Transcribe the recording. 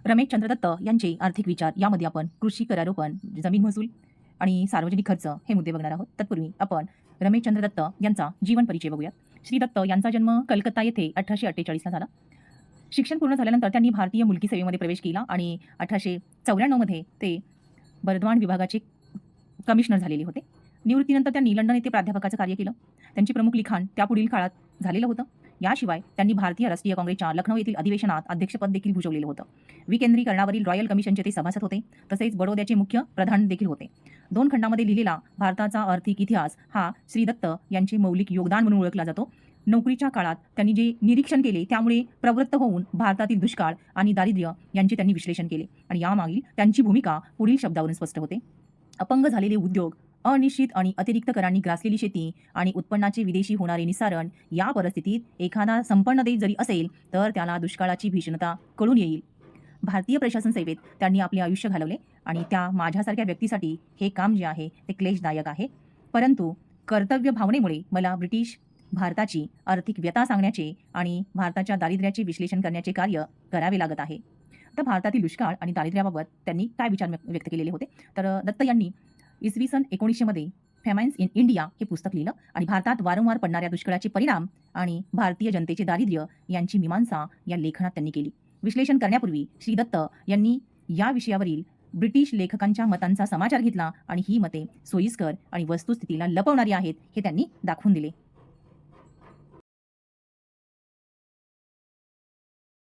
रमेशचंद्र दत्त यांचे आर्थिक विचार यामध्ये आपण कृषी करारोपण, जमीन महसूल आणि सार्वजनिक खर्च हे मुद्दे बघणार आहोत. तत्पूर्वी आपण रमेशचंद्र दत्त यांचा जीवन परिचय बघूया. श्री दत्त यांचा जन्म कलकत्ता येथे 1848 ला झाला. शिक्षण पूर्ण झाल्यानंतर त्यांनी भारतीय मुलकी सेवेमध्ये प्रवेश केला आणि 1894 मध्ये ते बर्दवान विभागाचे कमिशनर झालेले होते. निवृत्तीनंतर त्यांनी लंडन येथे प्राध्यापकाचं कार्य केलं. त्यांचे प्रमुख लिखाण त्यापुढील काळात झालेलं होतं. याशिवाय त्यांनी भारतीय राष्ट्रीय काँग्रेसच्या लखनौ येथील अधिवेशनात अध्यक्षपद देखील भूषवलेलं होतं. विकेंद्रीकरणावरील रॉयल कमिशनचे ते सभासद होते. तसेच बडोद्याचे मुख्य प्रधान देखील होते. 2 खंडामध्ये लिहिलेला भारताचा आर्थिक इतिहास हा श्री दत्त यांचे मौलिक योगदान म्हणून ओळखला जातो. नोकरीच्या काळात त्यांनी जे निरीक्षण केले त्यामुळे प्रवृत्त होऊन भारतातील दुष्काळ आणि दारिद्र्य यांचे त्यांनी विश्लेषण केले आणि यामागील त्यांची भूमिका पुढील शब्दावरून स्पष्ट होते. अपंग झालेले उद्योग, अनिश्चित आणि अतिरिक्त करांनी ग्रासलेली शेती आणि उत्पन्नाचे विदेशी होणारे निस्सारण, या परिस्थितीत एखादा संपन्न देश जरी असेल तर त्याला दुष्काळाची भीषणता कळून येईल. भारतीय प्रशासन सेवेत त्यांनी आपले आयुष्य घालवले आणि त्या माझ्यासारख्या व्यक्तीसाठी हे काम जे आहे ते क्लेशदायक आहे. परंतु कर्तव्य भावनेमुळे मला ब्रिटिश भारताची आर्थिक व्यथा सांगण्याचे आणि भारताच्या दारिद्र्याचे विश्लेषण करण्याचे कार्य करावे लागत आहे. तर भारतातील दुष्काळ आणि दारिद्र्याबाबत त्यांनी काय विचार व्यक्त केलेले होते. तर दत्त यांनी इसवी सन 1900 मध्ये फेमाईन्स इन इंडिया हे पुस्तक लिहिलं आणि भारतात वारंवार पडणाऱ्या दुष्काळाचे परिणाम आणि भारतीय जनतेचे दारिद्र्य यांची मीमांसा या लेखनात त्यांनी केली. विश्लेषण करण्यापूर्वी श्री दत्त यांनी या विषयावरील ब्रिटिश लेखकांच्या मतांचा समाचार घेतला आणि ही मते सोयीस्कर आणि वस्तुस्थितीला लपवणारी आहेत हे त्यांनी दाखवून दिले.